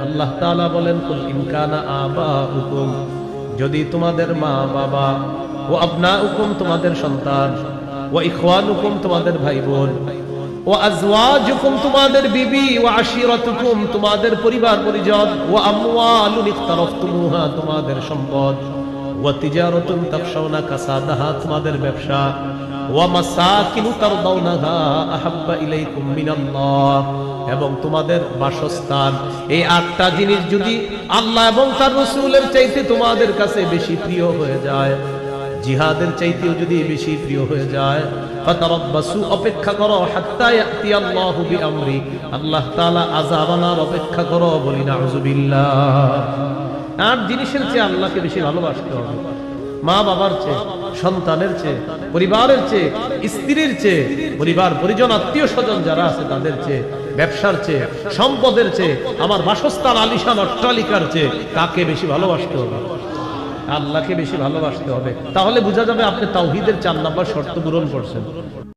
আল্লাহ তাআলা বলেন, কুল ইন কানা আবাউকুম, যদি তোমাদের মা বাবা, ও আবনাউকুম তোমাদের সন্তান, ও ইখওয়ানুকুম তোমাদের ভাই বোন, ও আজওয়াজুকুম তোমাদের বিবি, ও আশিরাতুকুম তোমাদের পরিবার পরিজন, ও আমওয়ালুন ইখতারাফতুমুহা তোমাদের সম্পদ, ও তিজারাতুন তাখশাউনা কাসাদাহা তোমাদের ব্যবসা, ওয়া মাসাকিনু তারদাউনাহা আহাব্বা ইলাইকুম মিনাল্লাহ এবং তোমাদের বাসস্থান। এই 8টা জিনিস যদি আল্লাহ এবং তার রাসূলের চাইতে তোমাদের কাছে বেশি প্রিয় হয়ে যায়, জিহাদের চাইতেও যদি বেশি প্রিয় হয়ে যায়, ফাতারাব্বাসু অপেক্ষা করো, হাত্তা ইয়াতি আল্লাহু বিআমরি, আল্লাহ তাআলা আযাব আনার অপেক্ষা করো। বলি নাউযুবিল্লাহ। 8 জিনিসের চেয়ে আল্লাহকে বেশি ভালোবাসতে হবে, মা বাবার চেয়ে, সন্তানের চেয়ে, পরিবারের চেয়ে, স্ত্রীর চেয়ে, পরিবার পরিজন আত্মীয় স্বজন যারা আছে তাদের চেয়ে, ব্যবসার চেয়ে, সম্পদের চেয়ে, আমার বাসস্থান আলিশান অট্টালিকার চেয়ে কাকে বেশি ভালোবাসতে হবে? আল্লাহকে বেশি ভালোবাসতে হবে। তাহলে বোঝা যাবে আপনি তাওহীদের 4 নাম্বার শর্ত পূরণ করছেন।